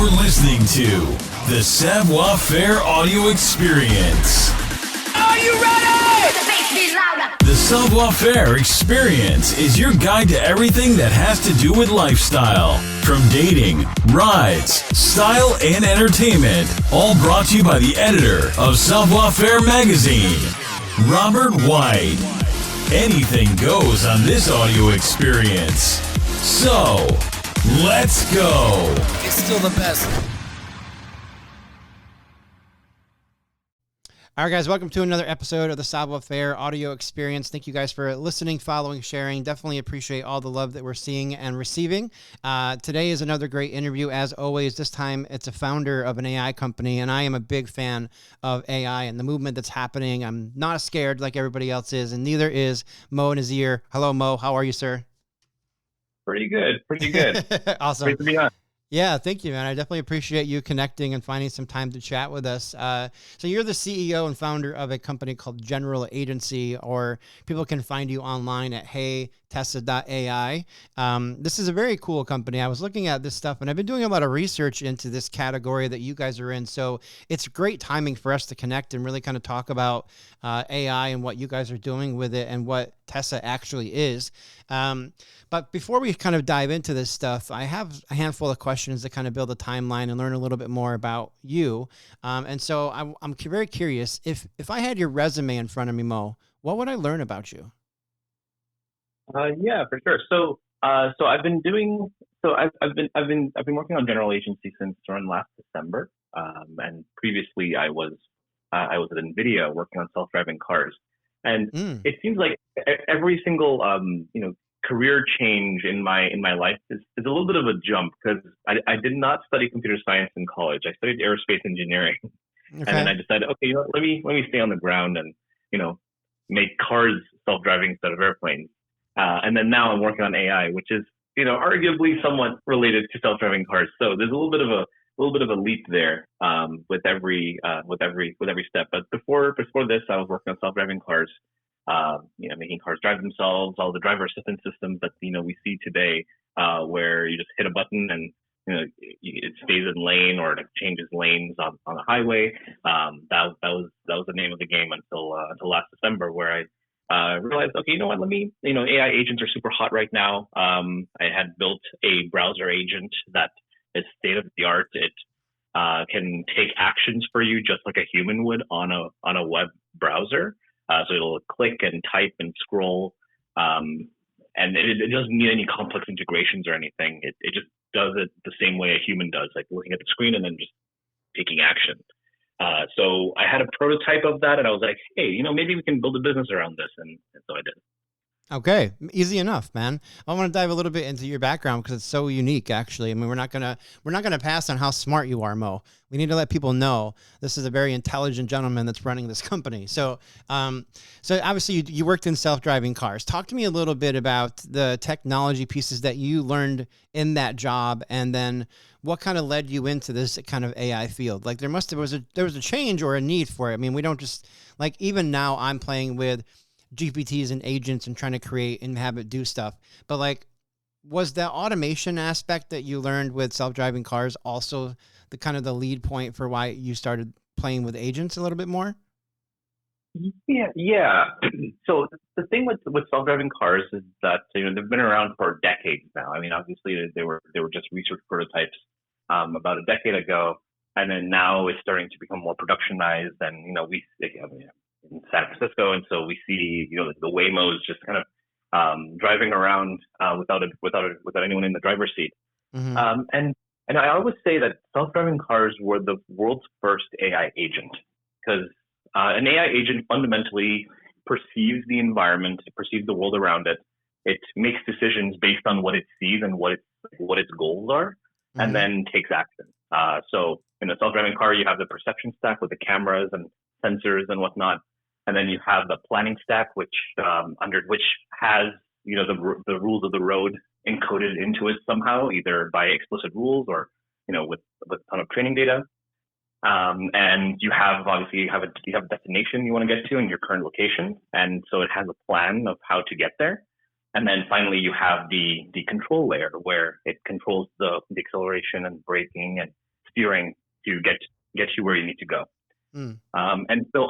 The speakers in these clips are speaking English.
You're listening to the Savoir Faire Audio Experience. Are you ready? The Savoir Faire Experience is your guide to everything that has to do with lifestyle. From dating, rides, style, and entertainment. All brought to you by the editor of Savoir Faire magazine, Robert White. Anything goes on this audio experience. So, let's go. It's still the best. All right, guys, welcome to another episode of the Savoir Faire Audio Experience. Thank you guys for listening, following, sharing. Definitely appreciate all the love that we're seeing and receiving. Today is another great interview. As always, this time it's a founder of an AI company, and I am a big fan of AI and the movement that's happening. I'm not scared like everybody else is, and neither is Mo Nasir. Hello, Mo. How are you, sir? Pretty good. Awesome. Great to be on. Yeah, thank you, man. I definitely appreciate you connecting and finding some time to chat with us. So you're the CEO and founder of a company called General Agency, or people can find you online at Tessa AI. This is a very cool company. I was looking at this stuff, and I've been doing a lot of research into this category that you guys are in. So it's great timing for us to connect and really kind of talk about AI and what you guys are doing with it and what Tessa actually is. But before we kind of dive into this stuff, I have a handful of questions to kind of build a timeline and learn a little bit more about you. And so I'm very curious, if I had your resume in front of me, Mo, what would I learn about you? Yeah, for sure. So I've been working on General Agency since around last December. And previously I was at NVIDIA working on self-driving cars. And it seems like every single career change in my life is a little bit of a jump, because I did not study computer science in college. I studied aerospace engineering. Okay. And then I decided, okay, let me stay on the ground and make cars self-driving instead of airplanes. And then now I'm working on AI, which is arguably somewhat related to self-driving cars. So there's a little bit of a leap there with every step. But before this, I was working on self-driving cars. Making cars drive themselves, all the driver assistance systems that we see today, where you just hit a button and it stays in lane or it changes lanes on a highway. That was the name of the game until last December, where I realized, okay, let me, AI agents are super hot right now. I had built a browser agent that is state of the art. It can take actions for you just like a human would on a web browser. So it'll click and type and scroll, and it doesn't need any complex integrations or anything. It just does it the same way a human does, like looking at the screen and then just taking action. So I had a prototype of that, and I was like, hey, maybe we can build a business around this, and so I did. Okay, easy enough, man. I want to dive a little bit into your background because it's so unique, actually. I mean, we're not gonna pass on how smart you are, Mo. We need to let people know this is a very intelligent gentleman that's running this company. So obviously you worked in self-driving cars. Talk to me a little bit about the technology pieces that you learned in that job, and then what kind of led you into this kind of AI field. Like there was a change or a need for it. I mean, we don't just, like, even now I'm playing with GPTs and agents and trying to create and have it do stuff. But like, was the automation aspect that you learned with self-driving cars also the kind of the lead point for why you started playing with agents a little bit more? Yeah. So the thing with self-driving cars is that they've been around for decades now. I mean, obviously they were just research prototypes about a decade ago, and then now it's starting to become more productionized. And in San Francisco, and so we see the Waymos just kind of driving around without anyone in the driver's seat. Mm-hmm. And I always say that self-driving cars were the world's first AI agent, because an AI agent fundamentally perceives the environment, it perceives the world around it. It makes decisions based on what it sees and what its goals are, mm-hmm. and then takes action. So in a self-driving car, you have the perception stack with the cameras and sensors and whatnot. And then you have the planning stack, which has the rules of the road encoded into it somehow, either by explicit rules or with a ton of training data. And you have a destination you want to get to in your current location, and so it has a plan of how to get there. And then finally, you have the control layer, where it controls the acceleration and braking steering to get you where you need to go. Mm. And so,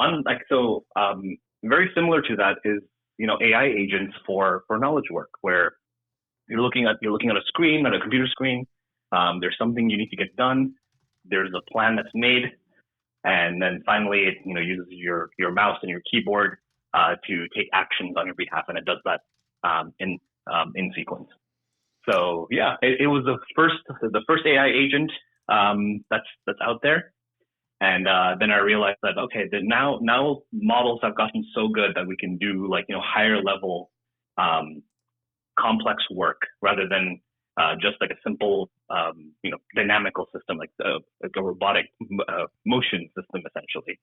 very similar to that is, AI agents for knowledge work, where you're looking at a screen, at a computer screen. There's something you need to get done. There's a plan that's made, and then finally it uses your mouse and your keyboard to take actions on your behalf, and it does that in sequence. So yeah, it was the first AI agent that's out there. And then I realized that, okay, that now models have gotten so good that we can do higher level complex work rather than just like a simple dynamical system, like a robotic motion system essentially.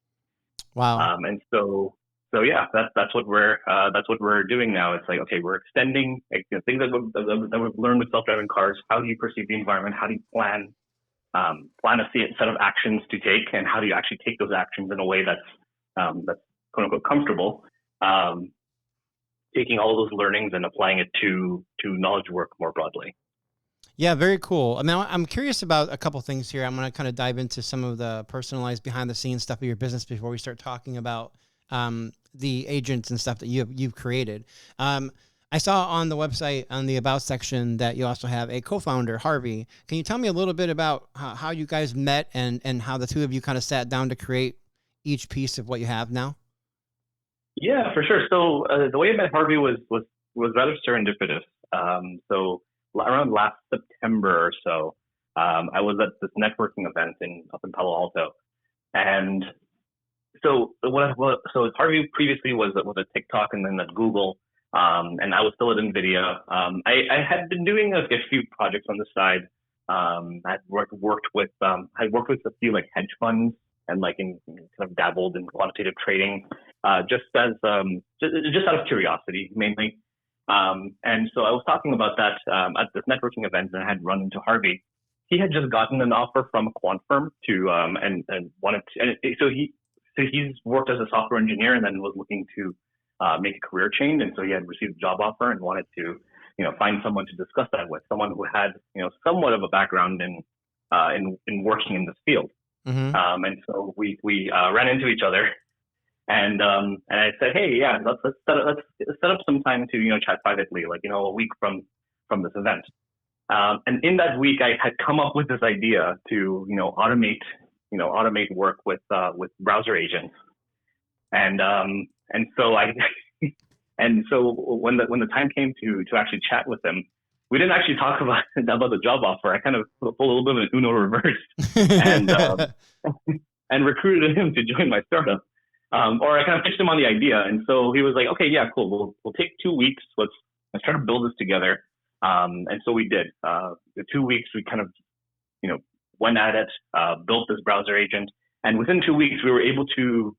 Wow. And so yeah, that's what we're doing now. It's like, okay, we're extending things that we've learned with self-driving cars. How do you perceive the environment? How do you plan a set of actions to take, and how do you actually take those actions in a way that's quote unquote comfortable, taking all those learnings and applying it to knowledge work more broadly. Yeah, very cool. I mean, I'm curious about a couple things here. I'm going to kind of dive into some of the personalized behind the scenes stuff of your business before we start talking about the agents and stuff that you've created. I saw on the website, on the About section, that you also have a co-founder, Harvey. Can you tell me a little bit about how you guys met and how the two of you kind of sat down to create each piece of what you have now? Yeah, for sure. So the way I met Harvey was rather serendipitous. So around last September or so, I was at this networking event up in Palo Alto, and so Harvey previously was at TikTok and then at Google. And I was still at NVIDIA. I had been doing a few projects on the side. I'd worked with a few like hedge funds and kind of dabbled in quantitative trading, just out of curiosity mainly. And so I was talking about that at this networking event, and I had run into Harvey. He had just gotten an offer from a quant firm so he's worked as a software engineer and then was looking to make a career change, and so he had received a job offer and wanted to, find someone to discuss that with, someone who had, somewhat of a background in working in this field. Mm-hmm. And so we ran into each other, and I said, hey, yeah, let's set up some time to chat privately, a week from this event. And in that week, I had come up with this idea to automate work with browser agents, and so when the time came to actually chat with him, we didn't actually talk about the job offer. I kind of pulled a little bit of an Uno reverse and recruited him to join my startup. Or I kind of pitched him on the idea, and so he was like, okay, yeah, cool. We'll take 2 weeks. Let's try to build this together. And so we did. The 2 weeks we kind of went at it, built this browser agent, and within 2 weeks we were able to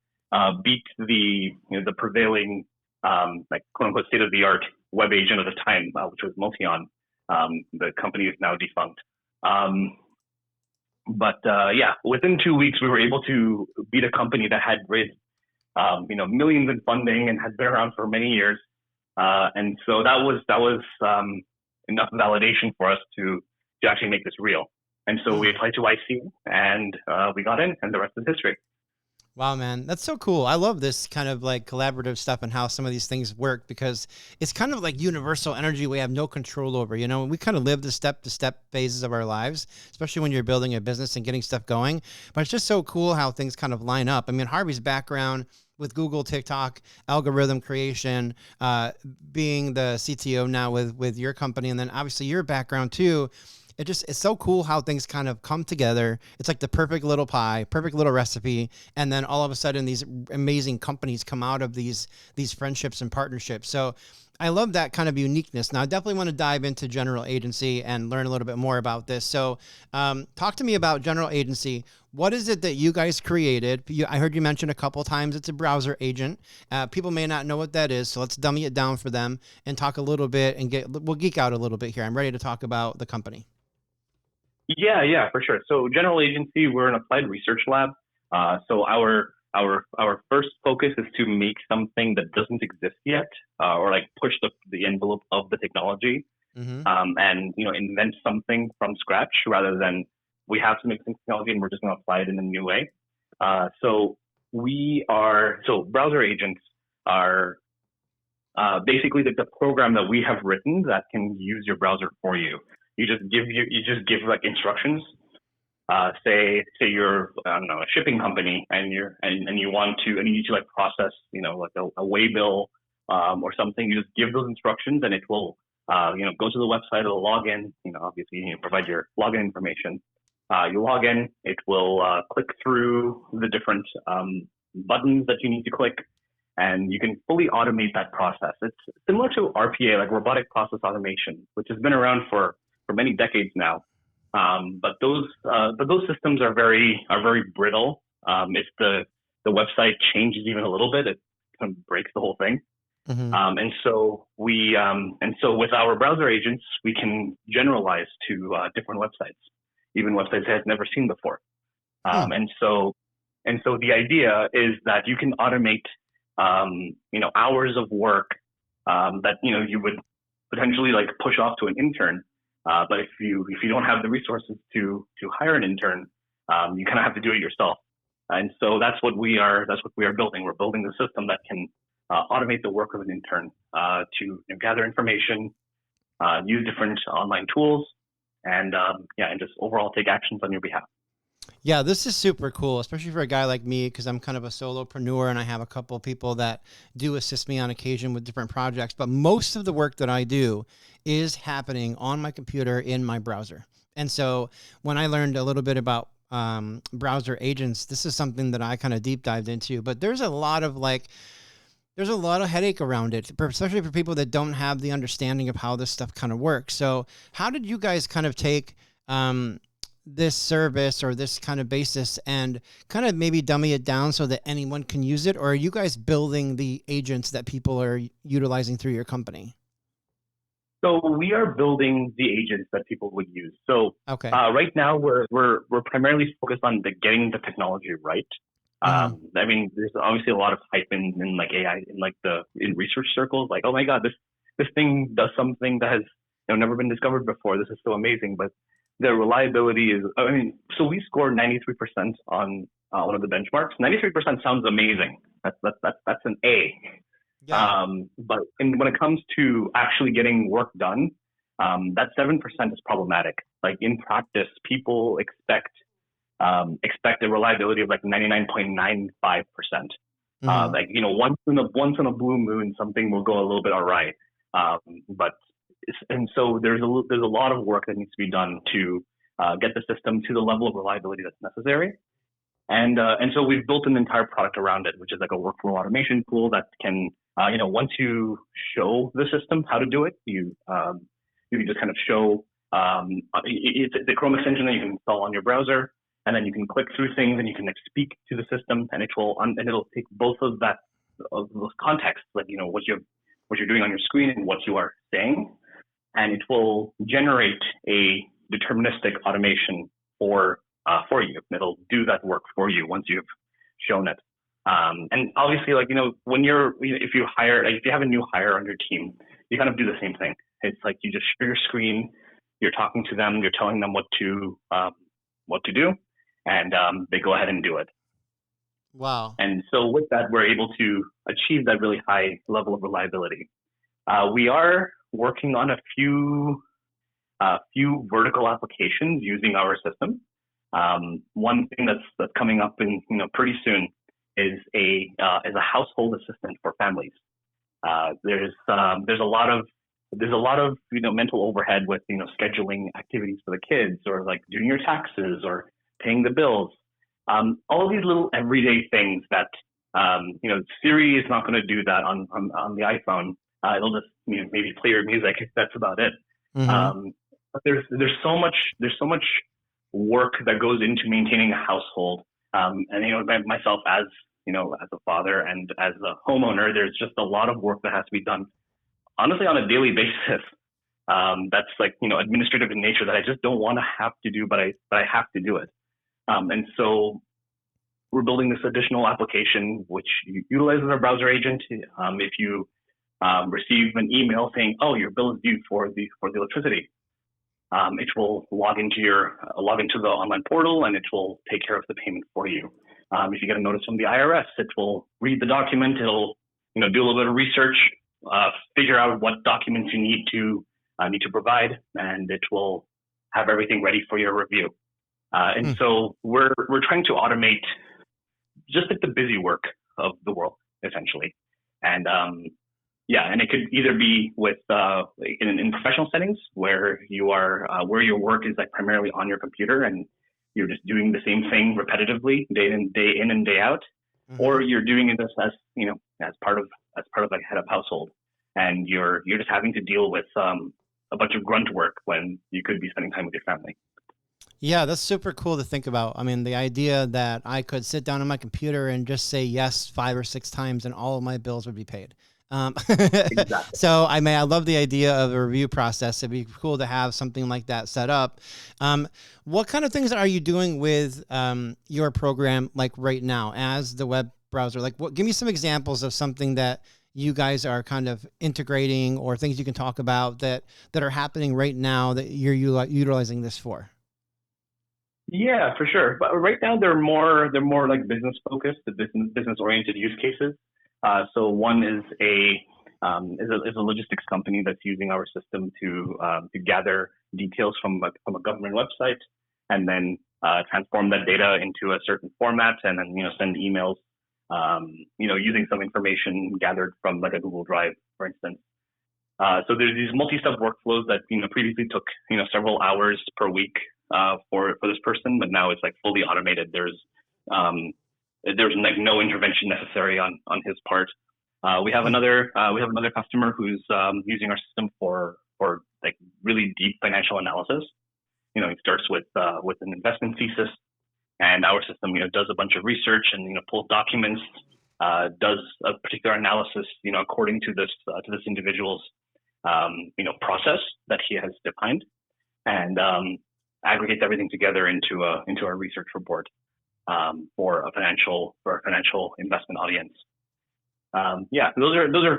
beat the prevailing quote unquote state of the art web agent at the time, which was Motion. The company is now defunct. But within 2 weeks we were able to beat a company that had raised millions in funding and had been around for many years. And so that was enough validation for us to actually make this real. And so we applied to IC and we got in, and the rest is history. Wow, man. That's so cool. I love this kind of like collaborative stuff and how some of these things work, because it's kind of like universal energy we have no control over. We kind of live the step-to-step phases of our lives, especially when you're building a business and getting stuff going. But it's just so cool how things kind of line up. I mean, Harvey's background with Google, TikTok, algorithm creation, being the CTO now with your company, and then obviously your background too. It's so cool how things kind of come together. It's like the perfect little pie, perfect little recipe. And then all of a sudden these amazing companies come out of these friendships and partnerships. So I love that kind of uniqueness. Now I definitely want to dive into General Agency and learn a little bit more about this. So talk to me about General Agency. What is it that you guys created? I heard you mention a couple of times it's a browser agent. People may not know what that is, so let's dummy it down for them and talk a little bit and we'll geek out a little bit here. I'm ready to talk about the company. Yeah, for sure. So General Agency, we're an applied research lab. So our first focus is to make something that doesn't exist yet, or like push the envelope of the technology, and invent something from scratch rather than we have some existing technology and we're just going to apply it in a new way. So browser agents are basically the program that we have written that can use your browser for you. You just give like instructions. Say you're, I don't know, a shipping company and you need to like process, like a way bill or something. You just give those instructions and it will go to the website, it'll log in, obviously you provide your login information. You log in, it will click through the different buttons that you need to click, and you can fully automate that process. It's similar to RPA, like robotic process automation, which has been around for many decades now. But those systems are very brittle. If the website changes even a little bit, it kind of breaks the whole thing. Mm-hmm. And so with our browser agents, we can generalize to different websites, even websites it has never seen before. And so the idea is that you can automate, hours of work that you would potentially like push off to an intern. But if you don't have the resources to hire an intern, you kind of have to do it yourself. And so that's what we are building. We're building the system that can automate the work of an intern to gather information, use different online tools, and just overall take actions on your behalf. Yeah, this is super cool, especially for a guy like me, because I'm kind of a solopreneur and I have a couple of people that do assist me on occasion with different projects. But most of the work that I do is happening on my computer in my browser. And so when I learned a little bit about browser agents, this is something that I kind of deep dived into. But there's a lot of headache around it, especially for people that don't have the understanding of how this stuff kind of works. So how did you guys kind of take this service or this kind of basis and kind of maybe dummy it down so that anyone can use it? Or are you guys building the agents that people are utilizing through your company? So we are building the agents that people would use. So okay. Right now we're primarily focused on getting the technology right. I mean, there's obviously a lot of hype in like AI in research circles, like, oh my God, this thing does something that has never been discovered before. This is so amazing. But the reliability is, so we scored 93% on one of the benchmarks. 93% sounds amazing. That's an A. Yeah. But when it comes to actually getting work done, that 7% is problematic. Like in practice, people expect a reliability of like 99.95%. Once in a blue moon, something will go a little bit awry. So there's a lot of work that needs to be done to get the system to the level of reliability that's necessary. And so we've built an entire product around it, which is like a workflow automation tool that can, once you show the system how to do it, you can just kind of show, it's the Chrome extension that you can install on your browser, and then you can click through things and you can like speak to the system, and it'll take both of those contexts, like what you're doing on your screen and what you are saying, and it will generate a deterministic automation for you. It'll do that work for you once you've shown it. And obviously, if you have a new hire on your team, you kind of do the same thing. It's like you just share your screen, you're talking to them, you're telling them what to do, and they go ahead and do it. Wow. And so with that, we're able to achieve that really high level of reliability. We are working on a few vertical applications using our system. One thing that's coming up in pretty soon is a household assistant for families. There's a lot of mental overhead with scheduling activities for the kids, or like doing your taxes or paying the bills. All of these little everyday things that Siri is not going to do that on the iPhone. It'll just maybe play your music. That's about it. Mm-hmm. But there's so much work that goes into maintaining a household. And myself as a father and as a homeowner, there's just a lot of work that has to be done, honestly, on a daily basis. That's like administrative in nature that I just don't want to have to do, but I have to do it. And so we're building this additional application which utilizes our browser agent. If you receive an email saying, "Oh, your bill is due for the electricity," It will log into the online portal, and it will take care of the payment for you. If you get a notice from the IRS, it will read the document. It'll do a little bit of research, figure out what documents you need to provide, and it will have everything ready for your review. And so we're trying to automate just like the busy work of the world, essentially. And and it could either be with in professional settings where you are where your work is like primarily on your computer and you're just doing the same thing repetitively day in and day out, or you're doing it as part of like head of household, and you're just having to deal with a bunch of grunt work when you could be spending time with your family. Yeah, that's super cool to think about. I mean, the idea that I could sit down on my computer and just say yes 5 or 6 times and all of my bills would be paid. Exactly. So I love the idea of a review process. It'd be cool to have something like that set up. What kind of things are you doing with your program like right now as the web browser? Like, give me some examples of something that you guys are kind of integrating or things you can talk about that are happening right now that you're utilizing this for. Yeah, for sure. But right now they're more like business focused, the business oriented use cases. So one is a logistics company that's using our system to gather details from a government website and then transform that data into a certain format and then send emails using some information gathered from like a Google Drive, for instance. So there's these multi-step workflows that previously took several hours per week for this person, but now it's like fully automated. There's like no intervention necessary on his part. We have another customer who's using our system for like really deep financial analysis. It starts with an investment thesis, and our system does a bunch of research and pulls documents, does a particular analysis according to this individual's process that he has defined, and aggregates everything together into a research report for a financial investment audience. Those are a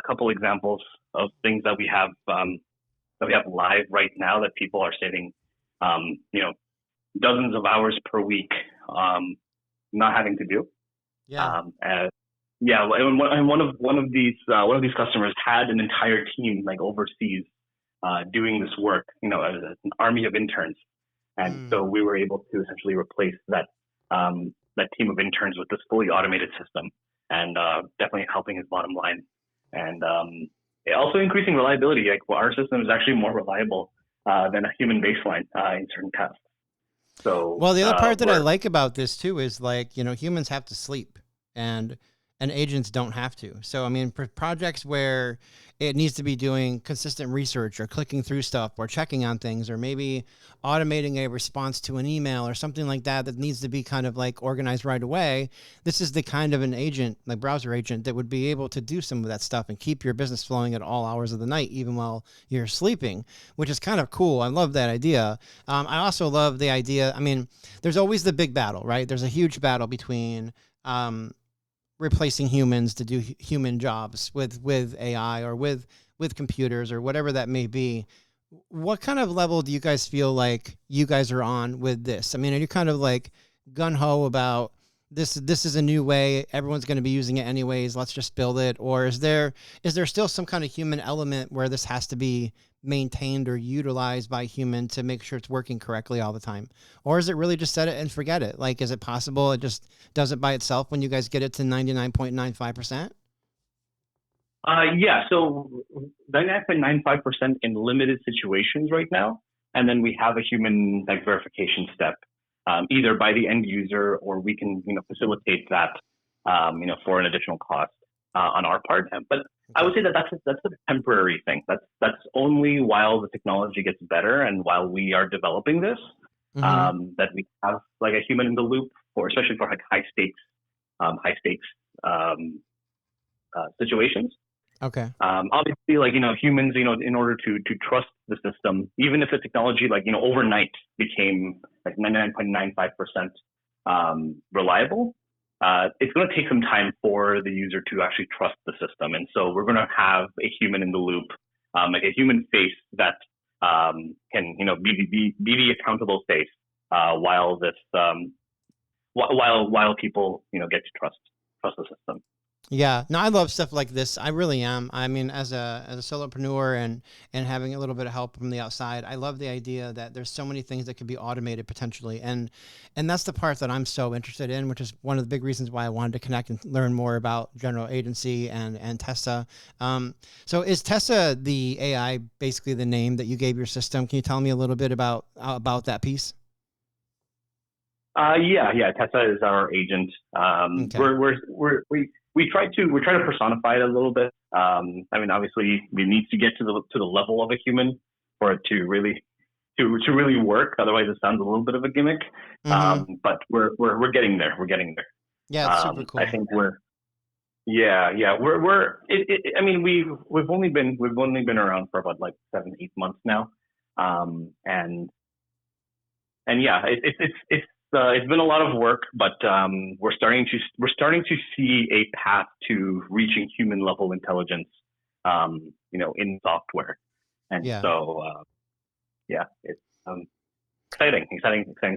couple examples of things that we have live right now that people are saving dozens of hours per week not having to do. And one of these customers had an entire team like overseas doing this work, an army of interns, and so we were able to essentially replace that team of interns with this fully automated system, and definitely helping his bottom line, and also increasing reliability. Like our system is actually more reliable than a human baseline in certain tasks. So well, the other part that I like about this too is like humans have to sleep and agents don't have to. So, I mean, for projects where it needs to be doing consistent research or clicking through stuff or checking on things or maybe automating a response to an email or something like that needs to be kind of like organized right away, this is the kind of an agent, like browser agent, that would be able to do some of that stuff and keep your business flowing at all hours of the night, even while you're sleeping, which is kind of cool. I love that idea. I also love the idea. I mean, there's always the big battle, right? There's a huge battle between replacing humans to do human jobs with AI or with computers or whatever that may be. What kind of level do you guys feel like you guys are on with this? I mean, are you kind of like gung-ho about this is a new way, everyone's going to be using it anyways, let's just build it? Or is there still some kind of human element where this has to be maintained or utilized by human to make sure it's working correctly all the time? Or is it really just set it and forget it? Like, is it possible it just does it by itself when you guys get it to 99.95%? So 99.95% in limited situations right now. And then we have a human like verification step, either by the end user or we can, facilitate that, for an additional cost on our part. But I would say that that's a temporary thing. That's only while the technology gets better and while we are developing this, that we have like a human in the loop especially for like high stakes situations. Okay. Obviously, like, humans, in order to trust the system, even if the technology, like, overnight became like 99.95% reliable, it's going to take some time for the user to actually trust the system. And so we're going to have a human in the loop, like a human face that can be the accountable face while this while people get to trust the system. Yeah, no, I love stuff like this. I really am. I mean, as a solopreneur and having a little bit of help from the outside, I love the idea that there's so many things that could be automated potentially, and that's the part that I'm so interested in, which is one of the big reasons why I wanted to connect and learn more about General Agency and Tessa. So is Tessa the AI basically the name that you gave your system? Can you tell me a little bit about that piece? Yeah. Tessa is our agent. Okay. We try to personify it a little bit. I mean, obviously, we need to get to the level of a human for it to really work. Otherwise, it sounds a little bit of a gimmick. Mm-hmm. But we're getting there. We're getting there. Yeah, it's super I cool. think I mean, we've only been around for about like 7-8 months now. And yeah, it's been a lot of work, but we're starting to see a path to reaching human level intelligence, in software, and Yeah. so yeah, it's exciting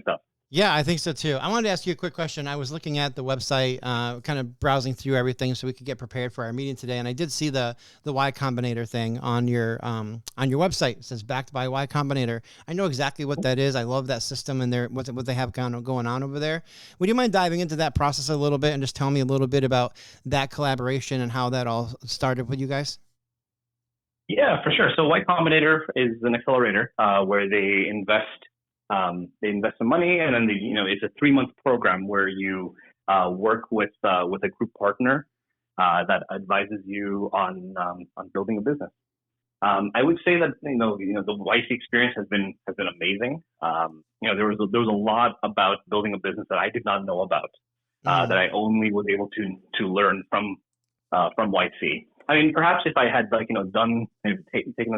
stuff. Yeah, I think so too. I wanted to ask you a quick question. I was looking at the website, kind of browsing through everything so we could get prepared for our meeting today, and I did see the Y Combinator thing on your website. It says backed by Y Combinator. I know exactly what that is. I love that system and what they have going on over there. Would you mind diving into that process a little bit and just tell me a little bit about that collaboration and how that all started with you guys? Yeah, for sure. So Y Combinator is an accelerator where they invest some money, and then it's a 3-month program where you work with a group partner that advises you on building a business. I would say that the YC experience has been amazing. There was a lot about building a business that I did not know about, that I only was able to learn from YC. I mean, perhaps if I had taken the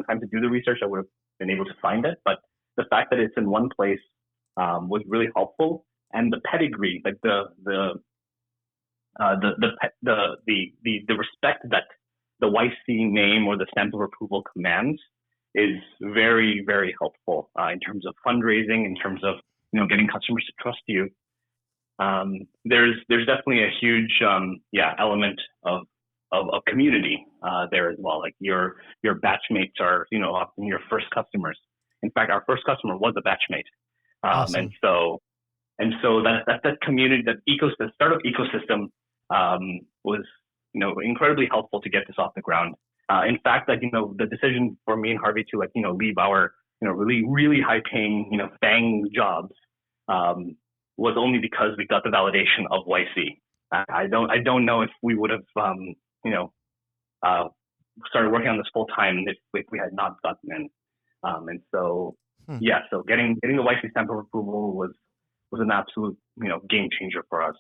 time to do the research, I would have been able to find it. But the fact that it's in one place was really helpful, and the pedigree, like the respect that the YC name or the stamp of approval commands is very, very helpful in terms of fundraising, in terms of getting customers to trust you. There's definitely a huge element of community there as well. Like your batchmates are often your first customers. In fact, our first customer was a batchmate, Awesome. and so that community, that startup ecosystem, was incredibly helpful to get this off the ground. In fact, the decision for me and Harvey to leave our really really high paying FANG jobs was only because we got the validation of YC. I don't know if we would have started working on this full time if we had not gotten in. And so, yeah, so getting the YC stamp of approval was an absolute, game changer for us.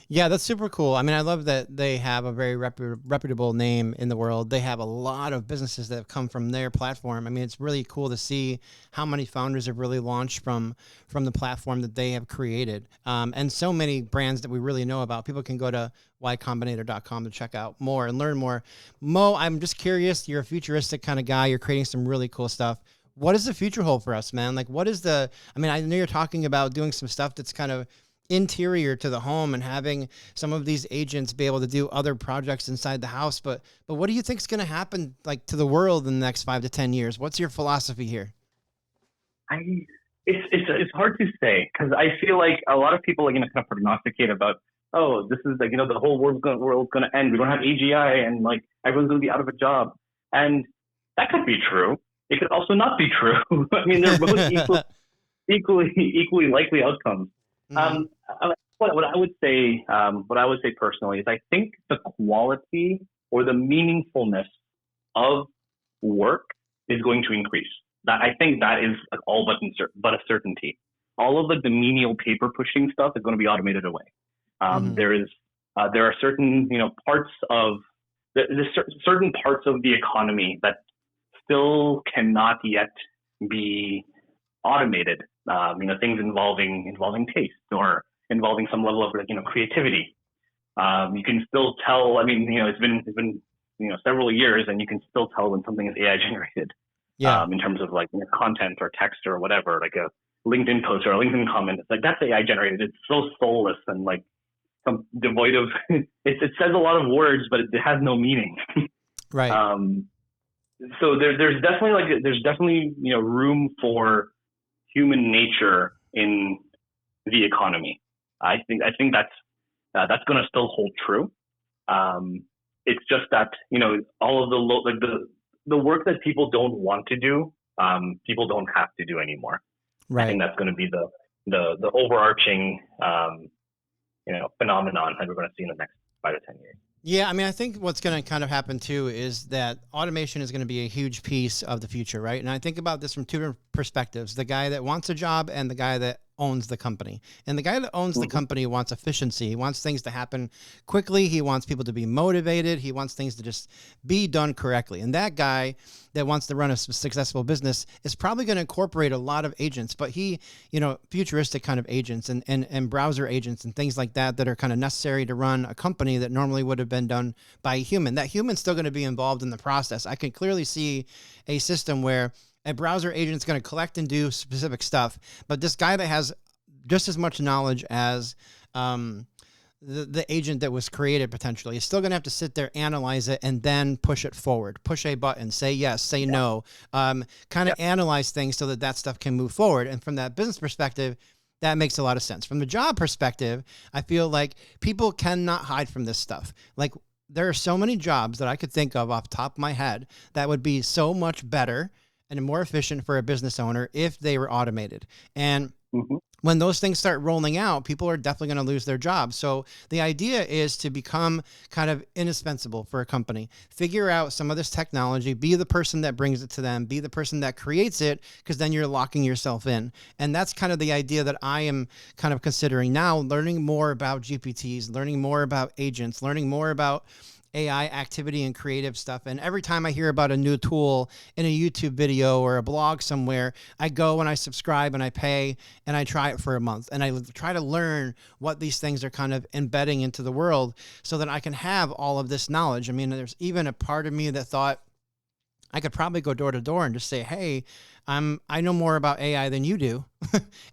Yeah, that's super cool. I mean, I love that they have a very reputable name in the world. They have a lot of businesses that have come from their platform. I mean, it's really cool to see how many founders have really launched from the platform that they have created. And so many brands that we really know about. People can go to ycombinator.com to check out more and learn more. Mo, I'm just curious. You're a futuristic kind of guy. You're creating some really cool stuff. What does the future hold for us, man? Like, I mean, I know you're talking about doing some stuff that's kind of interior to the home and having some of these agents be able to do other projects inside the house. But what do you think is going to happen to the world in the next 5 to 10 years? What's your philosophy here? It's hard to say, because I feel like a lot of people are going to kind of prognosticate about, oh, this is the whole world's going to end. We don't have AGI, and everyone's going to be out of a job. And that could be true. It could also not be true. I mean, they're both equally likely outcomes. Mm-hmm. What I would say personally is I think the quality or the meaningfulness of work is going to increase. I think that is all but a certainty. All of the menial paper pushing stuff is going to be automated away. There are certain parts of certain parts of the economy that still cannot yet be automated. Things involving taste or involving some level of creativity. You can still tell. I mean, it's been several years, and you can still tell when something is AI generated. Yeah. in terms of like content or text or whatever, like a LinkedIn post or a LinkedIn comment. It's like, that's AI generated. It's so soulless and like some devoid of, it says a lot of words, but it has no meaning. Right. So there's definitely room for human nature in the economy. I think that's going to still hold true. It's just that all of the work that people don't want to do, people don't have to do anymore. Right. I think that's going to be the overarching phenomenon that we're going to see in the next 5 to 10 years. Yeah, I mean, I think what's going to kind of happen too is that automation is going to be a huge piece of the future, right? And I think about this from two different perspectives: the guy that wants a job and the guy that owns the company. And the guy that owns the company wants efficiency. He wants things to happen quickly. He wants people to be motivated. He wants things to just be done correctly. And that guy that wants to run a successful business is probably going to incorporate a lot of agents, but futuristic kind of agents and browser agents and things like that are kind of necessary to run a company that normally would have been done by a human. That human's still going to be involved in the process. I can clearly see a system where a browser agent is going to collect and do specific stuff, but this guy that has just as much knowledge as the agent that was created potentially is still going to have to sit there, analyze it, and then push it forward, push a button, say yes, say no, kind of analyze things so that stuff can move forward. And from that business perspective, that makes a lot of sense. From the job perspective, I feel like people cannot hide from this stuff. Like, there are so many jobs that I could think of off the top of my head that would be so much better and more efficient for a business owner if they were automated. And when those things start rolling out, people are definitely going to lose their jobs. So the idea is to become kind of indispensable for a company. Figure out some of this technology, be the person that brings it to them, be the person that creates it, because then you're locking yourself in. And that's kind of the idea that I am kind of considering now, learning more about GPTs, learning more about agents, learning more about AI activity and creative stuff. And every time I hear about a new tool in a YouTube video or a blog somewhere, I go and I subscribe and I pay and I try it for a month. And I try to learn what these things are kind of embedding into the world so that I can have all of this knowledge. I mean, there's even a part of me that thought I could probably go door to door and just say, hey, I know more about AI than you do,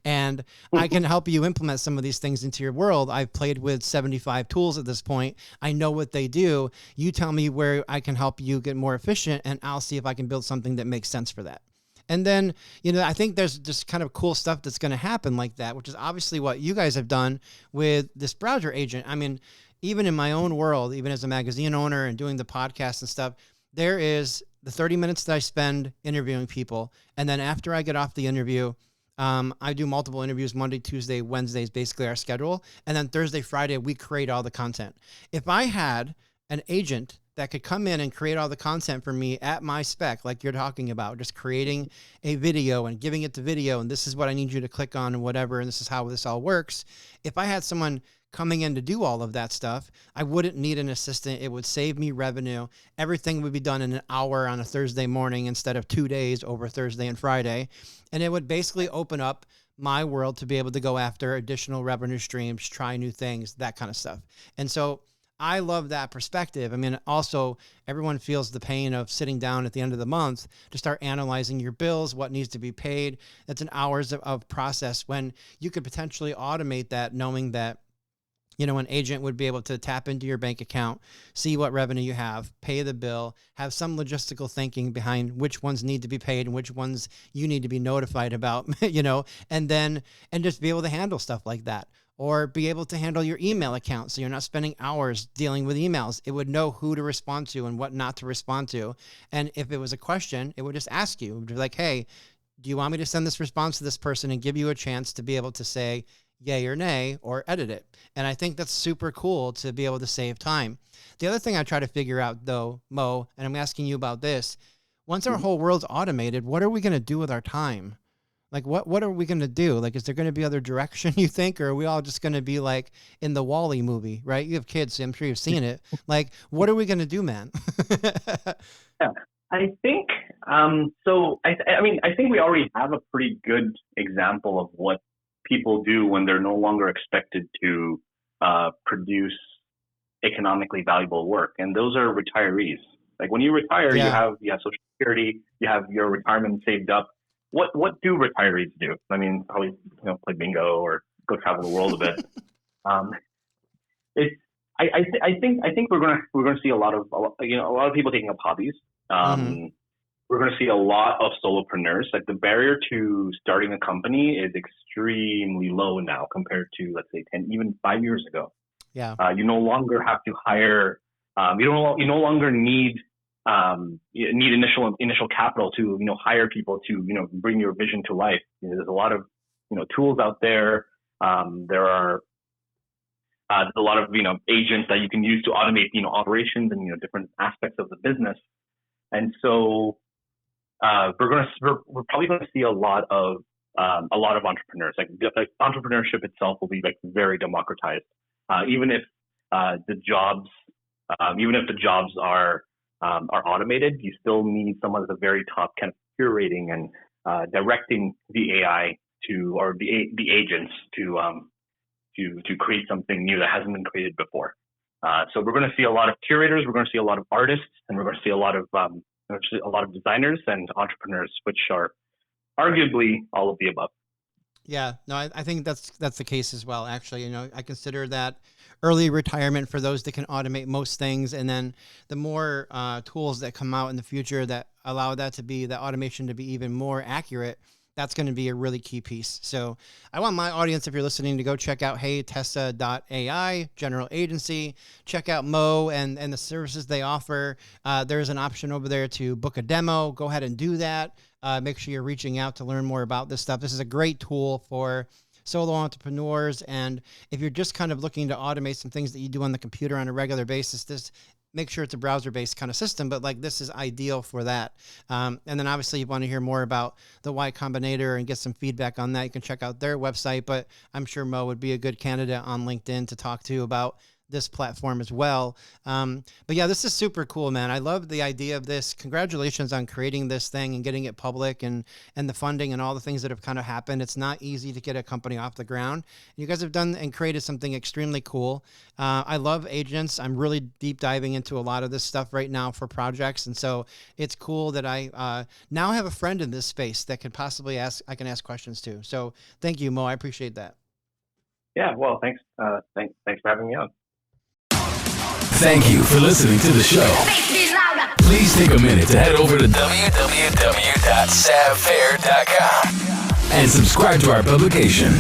and I can help you implement some of these things into your world. I've played with 75 tools at this point. I know what they do. You tell me where I can help you get more efficient, and I'll see if I can build something that makes sense for that. And then, I think there's just kind of cool stuff that's going to happen like that, which is obviously what you guys have done with this browser agent. I mean, even in my own world, even as a magazine owner and doing the podcast and stuff, there is the 30 minutes that I spend interviewing people. And then after I get off the interview, I do multiple interviews, Monday, Tuesday, Wednesday is basically our schedule. And then Thursday, Friday, we create all the content. If I had an agent that could come in and create all the content for me at my spec, like you're talking about, just creating a video and giving it the video, and this is what I need you to click on and whatever, and this is how this all works. If I had someone coming in to do all of that stuff, I wouldn't need an assistant. It would save me revenue. Everything would be done in an hour on a Thursday morning instead of 2 days over Thursday and Friday. And it would basically open up my world to be able to go after additional revenue streams, try new things, that kind of stuff. And so I love that perspective. I mean, also, everyone feels the pain of sitting down at the end of the month to start analyzing your bills, what needs to be paid. That's an hours of process when you could potentially automate that, knowing that an agent would be able to tap into your bank account, see what revenue you have, pay the bill, have some logistical thinking behind which ones need to be paid and which ones you need to be notified about, and just be able to handle stuff like that. Or be able to handle your email account so you're not spending hours dealing with emails. It would know who to respond to and what not to respond to. And if it was a question, it would just ask you. It would be like, hey, do you want me to send this response to this person, and give you a chance to be able to say yay or nay or edit it. And I think that's super cool to be able to save time. The other thing I try to figure out, though, Mo, and I'm asking you about this, once our whole world's automated, what are we going to do with our time? Like, what are we going to do? Like, is there going to be other direction, you think? Or are we all just going to be like in the Wall-E movie, right? You have kids, so I'm sure you've seen it. Like, what are we going to do, man? Yeah, I think, so I think we already have a pretty good example of what people do when they're no longer expected to produce economically valuable work. And those are retirees. Like when you retire, Yeah. you have Social Security, you have your retirement saved up. What do retirees do? I mean, probably play bingo or go travel the world a bit. It's I think we're gonna see a lot of people taking up hobbies. We're gonna see a lot of solopreneurs. Like the barrier to starting a company is extremely low now compared to, let's say, 10, even 5 years ago. Yeah. You no longer have to hire. You no longer need initial capital to hire people to bring your vision to life. There's a lot of tools out there. There are a lot of agents that you can use to automate operations and different aspects of the business. And so we're probably going to see a lot of entrepreneurs. Like entrepreneurship itself will be like very democratized. Even if the jobs are automated, you still need someone at the very top, kind of curating and directing the AI or the agents to create something new that hasn't been created before. So we're going to see a lot of curators, we're going to see a lot of artists, and we're going to see a lot of designers and entrepreneurs, which are arguably all of the above. Yeah, no, I think that's the case as well. Actually, I consider that early retirement for those that can automate most things, and then the more tools that come out in the future that allow that automation to be even more accurate. That's going to be a really key piece. So I want my audience, if you're listening, to go check out Tessa AI, general agency. Check out Mo and the services they offer. There's an option over there to book a demo. Go ahead and do that. Make sure you're reaching out to learn more about this stuff. This is a great tool for solo entrepreneurs. And if you're just kind of looking to automate some things that you do on the computer on a regular basis, make sure it's a browser-based kind of system, but like this is ideal for that. And then obviously you want to hear more about the Y Combinator and get some feedback on that. You can check out their website, but I'm sure Mo would be a good candidate on LinkedIn to talk to about this platform as well. But yeah, this is super cool, man. I love the idea of this. Congratulations on creating this thing and getting it public and the funding and all the things that have kind of happened. It's not easy to get a company off the ground. You guys have done and created something extremely cool. I love agents. I'm really deep diving into a lot of this stuff right now for projects. And so it's cool that I now have a friend in this space that could possibly I can ask questions to. So thank you, Mo. I appreciate that. Yeah, well, thanks. Thanks for having me on. Thank you for listening to the show. Please take a minute to head over to www.savfair.com and subscribe to our publication.